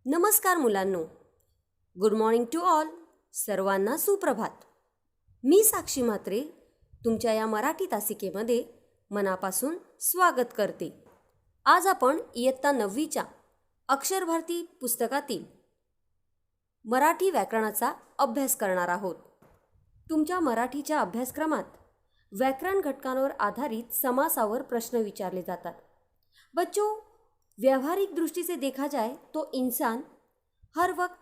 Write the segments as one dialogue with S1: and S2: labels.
S1: नमस्कार मुलांनो. Good morning to all. सर्वांना सुप्रभात. मी साक्षी म्हात्रे तुमच्या या मराठी तासिकेमध्ये मनापासून स्वागत करते. आज आपण इयत्ता 9वीच्या अक्षरभारती पुस्तकातील मराठी व्याकरणाचा अभ्यास करणार आहोत. तुमच्या मराठीच्या अभ्यासक्रमात व्याकरण घटकांवर आधारित समासावर प्रश्न विचारले जातात. बच्चों, व्यवहारिक दृष्टि से देखा जाए तो इंसान हर वक्त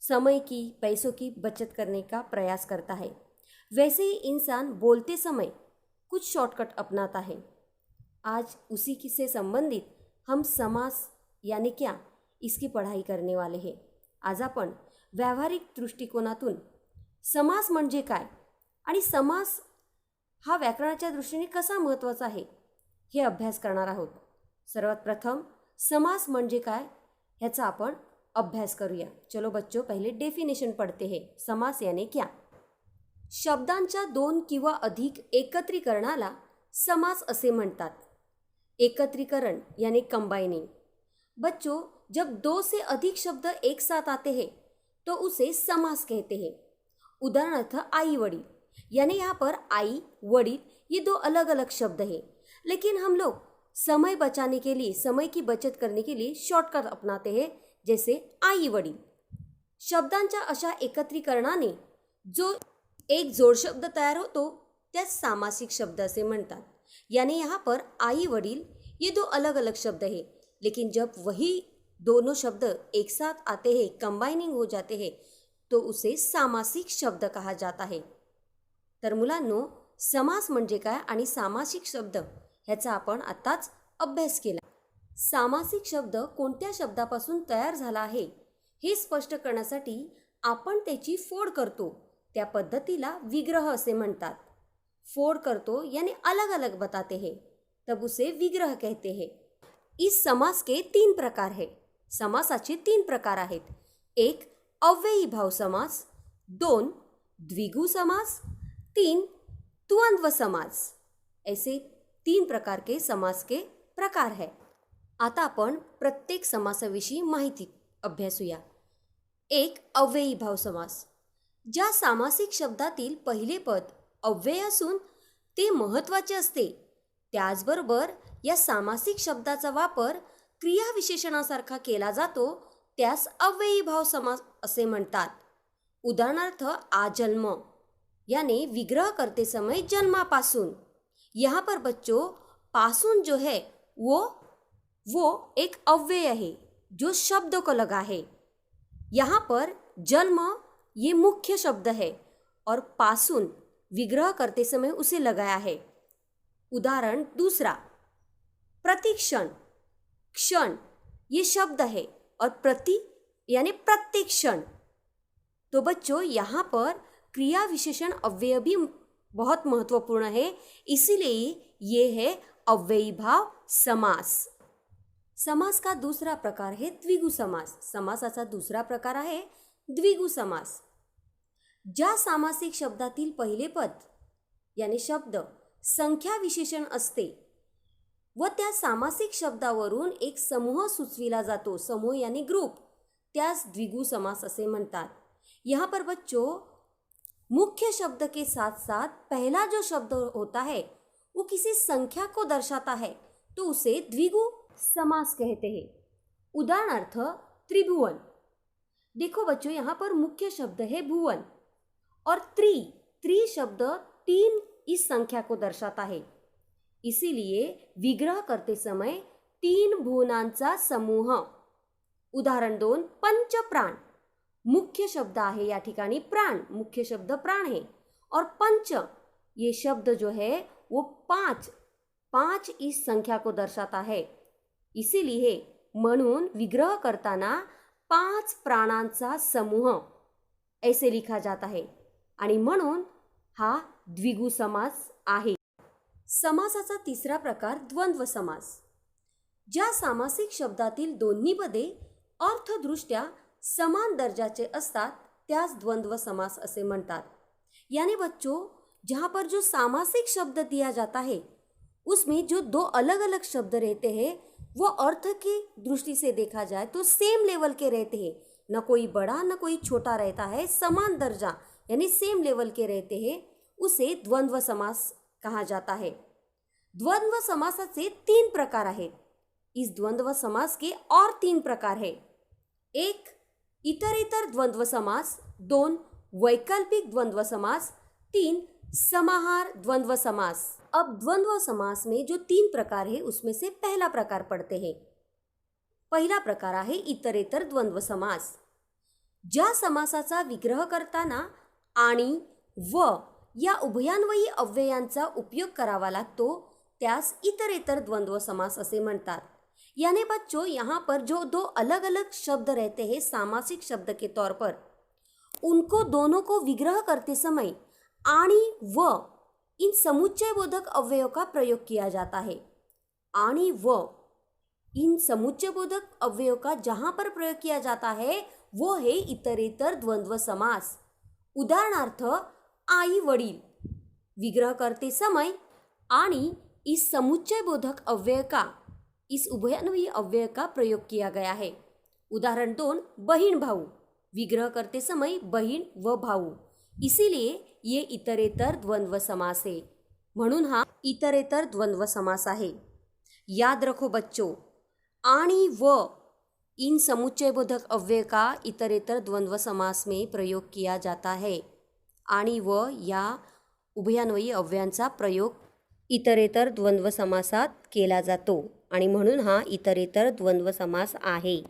S1: समय की, पैसों की बचत करने का प्रयास करता है. वैसे ही इंसान बोलते समय कुछ शॉर्टकट अपनाता है. आज उसी से संबंधित हम समास यानी क्या इसकी पढ़ाई करने वाले हैं. आज आपण व्यावहारिक दृष्टिकोनातून समास म्हणजे काय आणि समास हा व्याकरणाच्या दृष्टीने कसा महत्त्वाचा आहे हे अभ्यास करणार आहोत. सर्वात प्रथम समास म्हणजे काय ह्याचा आपण अभ्यास करूया. चलो बच्चों, पहले डेफिनेशन पढ़ते हैं. समास यानी क्या? शब्दांच्या दोन किंवा अधिक एकत्रीकरणाला समास असे म्हणतात. एकत्रीकरण यानी कंबाइनिंग. बच्चों, जब दो से अधिक शब्द एक साथ आते हैं तो उसे समास कहते हैं. उदाहरणार्थ आई वडील, यानी यहाँ पर आई वडील ये दो अलग अलग शब्द हैं, लेकिन हम लोग समय बचाने के लिए, समय की बचत करने के लिए शॉर्टकट अपनाते हैं, जैसे आई वडील. शब्दांच्या अशा एकत्रीकरणाने जो एक जोड शब्द तयार होतो त्यास सामासिक शब्द असे म्हणतात. यानी यहाँ पर आई वडील ये दो अलग अलग शब्द हैं, लेकिन जब वही दोनों शब्द एक साथ आते हैं, कंबाइनिंग हो जाते हैं, तो उसे सामासिक शब्द कहा जाता है. तर मुलांनो, समास म्हणजे काय आणि सामासिक शब्द ह्याचा आपण आताच अभ्यास केला. सामासिक शब्द कोणत्या शब्दापासून तयार झाला आहे हे स्पष्ट करण्यासाठी आपण त्याची फोड करतो, त्या पद्धतीला विग्रह असे म्हणतात. फोड करतो यानी अलग अलग बताते हैं, तब उसे विग्रह कहते हैं. इस समास के 3 प्रकार है. समासाचे 3 प्रकार आहेत. 1 अव्ययी भाव समास, 2 द्विगु समास, 3 द्वंद्व समास. ऐसे 3 प्रकार के समास के प्रकार है. आता आपण प्रत्येक समासाविषयी माहिती अभ्यासूया. 1 अव्ययी भाव समास. ज्या सामासिक शब्दातील पहिले पद अव्यय असून ते महत्त्वाचे असते, त्याचबरोबर या सामासिक शब्दाचा वापर क्रियाविशेषणासारखा केला जातो, त्यास अव्ययी भाव समास असे म्हणतात. उदाहरणार्थ आजन्म, यानी विग्रह करते समय जन्मापासून. यहाँ पर बच्चों पासून जो है वो एक अव्यय है जो शब्द को लगा है. यहाँ पर जन्म ये मुख्य शब्द है और पासून विग्रह करते समय उसे लगाया है. उदाहरण दूसरा, प्रतिक्षण. क्षण ये शब्द है और प्रति यानी प्रत्येक क्षण. तो बच्चों यहाँ पर क्रिया विशेषण अव्यय भी बहुत महत्वपूर्ण है, इसीलिए ये है अव्ययी भाव समास. समास का दूसरा प्रकार है द्विगु समास. समासाचा दूसरा प्रकार आहे द्विगु समास. ज्या सामासिक शब्दातील पहिले पद यानी शब्द संख्या विशेषण असते व त्या सामासिक शब्दावरून एक समूह सुचविला जातो, समूह यानी ग्रुप, त्यास द्विगु समास असे म्हणतात. यहाँ पर बच्चों मुख्य शब्द के साथ साथ पहला जो शब्द होता है वो किसी संख्या को दर्शाता है, तो उसे द्विगु समास कहते हैं. उदाहरणार्थ त्रिभुवन. देखो बच्चों, यहाँ पर मुख्य शब्द है भुवन और त्रि शब्द 3 इस संख्या को दर्शाता है, इसीलिए विग्रह करते समय 3 भुवनांचा समूह. उदाहरण 2 पंचप्राण. मुख्य शब्द आहे या ठिकाणी प्राण, मुख्य शब्द प्राण है और पंच ये शब्द जो है वो 5 इस संख्या को दर्शाता है, इसीलिए म्हणून विग्रह करताना 5 प्राणांचा समूह ऐसे लिखा जाता है आणि म्हणून हा द्विगु समास आहे. समासाचा तिसरा प्रकार द्वंद्व समास. ज्या सामासिक शब्दातील दोन्ही पदे अर्थदृष्ट्या समान दर्जाचे असतात त्यास द्वंद्व समास असे म्हणतात. यानी बच्चों, जहाँ पर जो सामासिक शब्द दिया जाता है उसमें जो दो अलग अलग शब्द रहते हैं वो अर्थ की दृष्टि से देखा जाए तो सेम लेवल के रहते हैं, न कोई बड़ा न कोई छोटा रहता है, समान दर्जा यानी सेम लेवल के रहते हैं, उसे द्वंद्व समास कहा जाता है। द्वंद्व समासाचे 3 प्रकार आहेत। इस द्वंद्व समास के और 3 प्रकार है। 1 इतरेतर द्वंद्व समास, 2 वैकल्पिक द्वंद्व समास, 3 समाहार द्वंद्व समास। अब द्वंद्व समास में जो 3 प्रकार है उसमें से पहला प्रकार पढ़ते हैं। पहिला प्रकार आहे इतरेतर द्वंद्व समास। ज्या समासाचा विग्रह करताना आणि व या उभयान्वयी अव्ययांचा उपयोग करावा लागतो त्यास इतरेतर द्वंद्व समास असे म्हणतात। यानी बच्चों यहाँ पर जो दो अलग अलग शब्द रहते हैं सामासिक शब्द के तौर पर, उनको दोनों को विग्रह करते समय आणि व इन समुच्चय बोधक अव्ययों का प्रयोग किया जाता है। आणि व इन समुच्चय बोधक अव्ययों का जहाँ पर प्रयोग किया जाता है वो है इतरेतर द्वंद्व समास। उदाहरणार्थ आई वडील विग्रह करते समय आणि इस समुच्चय बोधक अव्यय का, इस उभयान्वयी अव्यय का प्रयोग किया गया है। उदाहरण 2 बहिण भाऊ विग्रह करते समय बहिण व भाऊ, इसीलिए ये इतरेतर द्वंद्व समास है। म्हणून हा इतरेतर द्वंद्व समास आहे। याद रखो बच्चों, आणि व इन समुच्चय बोधक अव्यय का इतरेतर द्वंद्व समास में प्रयोग किया जाता है। आणि व या उभयान्वयी अव्ययांचा प्रयोग इतरेतर द्वंद्व समासात केला जातो आणि म्हणून हा इतरेतर द्वंद्व समास आहे।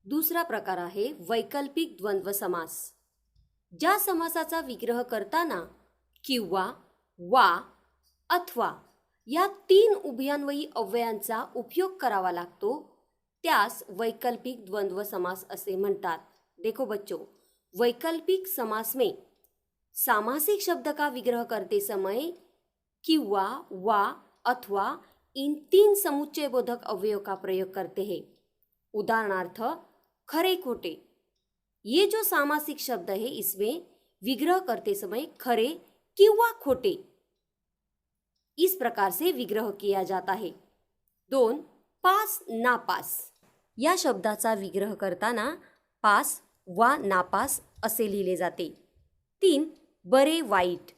S1: दुसरा प्रकार आहे वैकल्पिक द्वंद्व समास। ज्या समासाचा विग्रह करताना किंवा वा अथवा या 3 उभयान्वयी अव्ययांचा उपयोग करावा लागतो त्यास वैकल्पिक द्वंद्व समास असे म्हणतात। देखो बच्चों, वैकल्पिक समास में सामासिक शब्द का विग्रह करते समय किंवा वा अथवा इन 3 समुच्चय बोधक अव्ययों का प्रयोग करते हैं। उदाहरणार्थ खरे खोटे, ये जो सामासिक शब्द है इसमें विग्रह करते समय खरे किंवा खोटे इस प्रकार से विग्रह किया जाता है। 2 पास नापास, या शब्दाचा विग्रह करताना पास वा नापास असे लिहिले जाते। 3 बरे वाईट,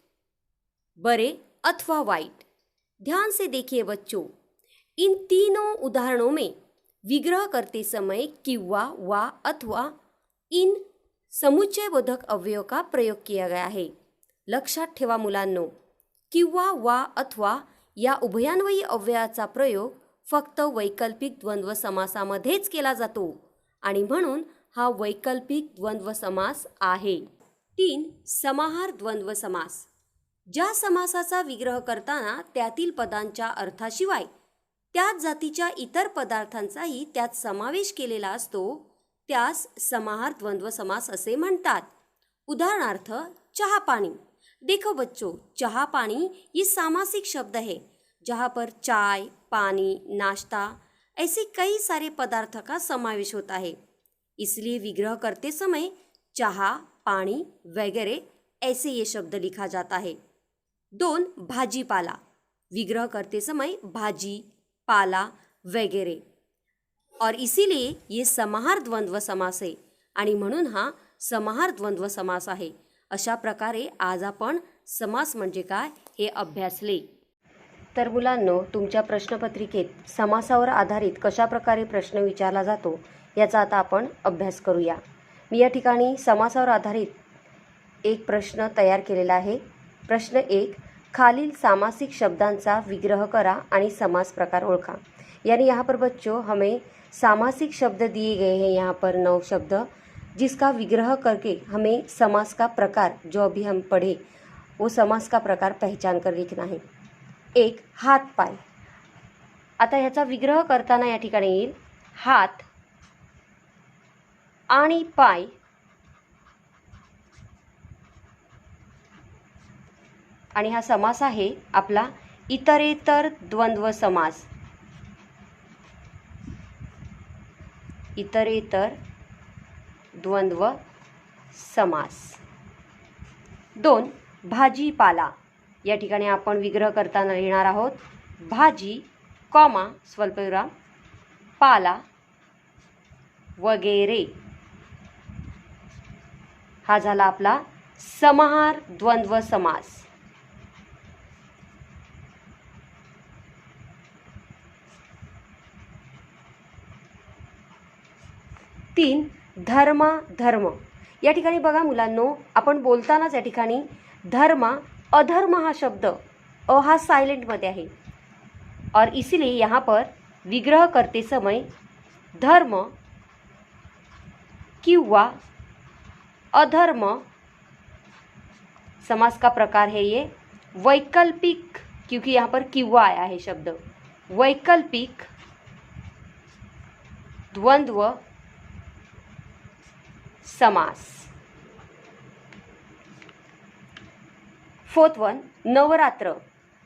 S1: बरे अथवा वाइट। ध्यान से देखिए बच्चों, इन तीनों उदाहरणों में विग्रह करते समय किंवा वा अथवा इन समुच्चय बोधक अव्ययों का प्रयोग किया गया है। लक्षात ठेवा मुलांनो, किंवा वा अथवा या उभयान्वयी अव्ययाचा प्रयोग फक्त वैकल्पिक द्वंद्व समासामध्येच केला जातो आणि म्हणून हा वैकल्पिक द्वंद्व समास आहे। 3 समाहार द्वंद्व समास। ज्या समासाचा विग्रह करताना त्यातील पदांच्या अर्थाशिवाय त्याच जातीच्या इतर पदार्थांचाही त्यात समावेश केलेला असतो त्यास समाहार द्वंद्व समास असे म्हणतात। उदाहरणार्थ चहा पानी। देखो बच्चों, चहा पानी ये सामासिक शब्द है जहाँ पर चाय, पानी, नाश्ता ऐसे कई सारे पदार्थ का समावेश होता है, इसलिए विग्रह करते समय चाहा, पानी वगैरह ऐसे ये शब्द लिखा जाता है। 2 भाजीपाला, विग्रह करते समय भाजी, पाला वगैरह, और इसीलिए ये समाहार द्वंद्व समास आहे आणि म्हणून हा समाहार द्वंद्व समास आहे। अशा प्रकारे आज आपण समास म्हणजे काय हे अभ्यासले। तर मुलांनो, तुमच्या प्रश्नपत्रिकेत समासावर आधारित कशा प्रकारे प्रश्न विचारला जातो याचा आता आपण अभ्यास करूया। मी या ठिकाणी समासावर आधारित एक प्रश्न तयार केलेला आहे। प्रश्न 1, खालील सामासिक शब्दांचा विग्रह करा आणि समास प्रकार ओळखा। यानी यहाँ पर बच्चों हमें सामासिक शब्द दिए गए हैं, यहाँ पर 9 शब्द, जिसका विग्रह करके हमें समास का प्रकार जो अभी हम पढ़े वो समास का प्रकार पहचान कर लिखना है। 1 हात पाय। आता ह्याचा विग्रह करताना या ठिकाणी येईल हात आणि पाय आणि हा समास आहे आपला इतरेतर द्वंद्व समास। इतरेतर द्वंद्व समास। 2 भाजीपाला। या ठिकाणी आपण विग्रह करताना लिहिणार आहोत भाजी कॉमा स्वल्पविराम पाला वगैरे। हा झाला आपला समाहार द्वंद्व समास। 3 धर्म धर्म। या ठिकाणी बघा मुलांनो, आपण बोलतानाच या ठिकाणी धर्म अधर्म हा शब्द अ हा साइलेंट मध्ये आहे और इसीलिए यहाँ पर विग्रह करते समय धर्म किंवा अधर्म समास का प्रकार है ये वैकल्पिक, क्योंकि यहाँ पर किंवा आया है शब्द, वैकल्पिक द्वंद्व समास। 4th one Navratra.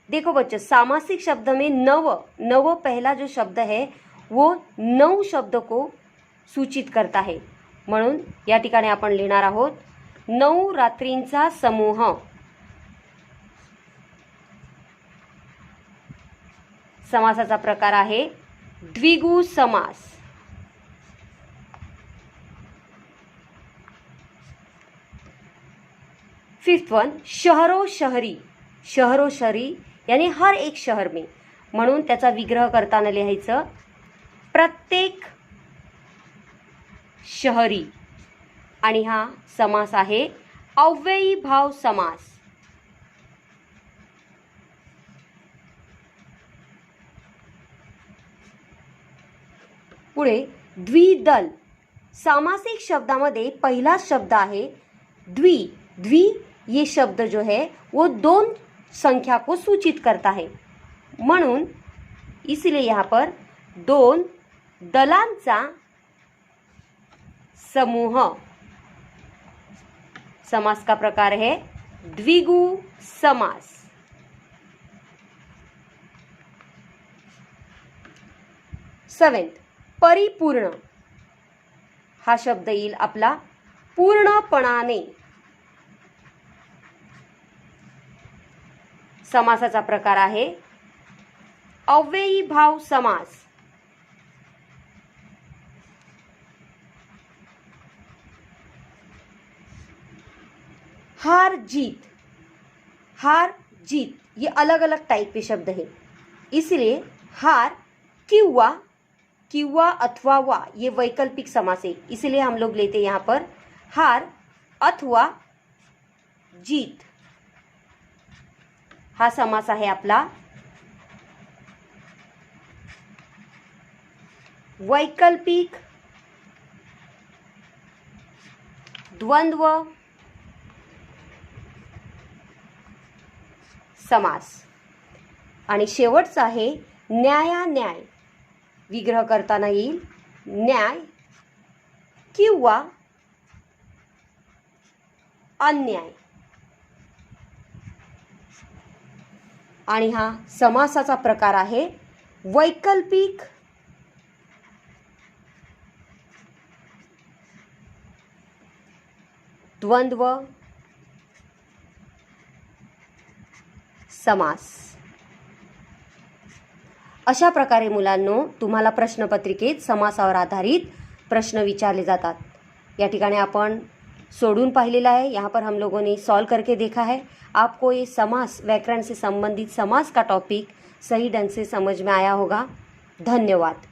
S1: देखो बच्चों, सामासिक शब्द में नव पहला जो शब्द है वो 9 शब्द को सूचित करता है, म्हणून या ठिकाणी आपण लिहिणार आहोत 9 रात्रींचा समूह। समासाचा प्रकार आहे द्विगु समास। 5th वन शहरो शहरी। शहरो शहरी यानी हर एक शहर में, म्हणून त्याचा विग्रह करताना लिहायचं प्रत्येक शहरी। आणि हा समास आहे अव्ययी भाव समास। पुढे द्विदल। सामासिक शब्दामध्ये पहिला शब्द आहे द्वि। द्वि ये शब्द जो है वो 2 संख्या को सूचित करता है, म्हणून इसलिए यहाँ पर 2 दलांचा समूह। समास का प्रकार है द्विगु समास। 7th परिपूर्ण। हा शब्द येईल आपला पूर्णपणाने। समासाचा प्रकार आहे अव्ययी भाव समास। हार जीत। हार जीत ये अलग अलग टाइप के शब्द हैं, इसलिए हार किंवा अथवा वा ये वैकल्पिक समास है, इसलिए हम लोग लेते हैं यहाँ पर हार अथवा जीत। हा समास आहे आपला वैकल्पिक द्वंद्व समास। आणि शेवटचा आहे न्यायान्याय। विग्रह करताना येईल न्याय किंवा अन्याय। आणि हा समासाचा प्रकार आहे वैकल्पिक द्वंद्व समास। अशा प्रकारे मुलांनो तुम्हाला प्रश्नपत्रिकेत समासावर आधारित प्रश्न विचारले जातात। या ठिकाणी आपण सोडून पाहिलेला है, यहाँ पर हम लोगों ने सॉल्व करके देखा है। आपको ये समास व्याकरण से संबंधित समास का टॉपिक सही ढंग से समझ में आया होगा। धन्यवाद।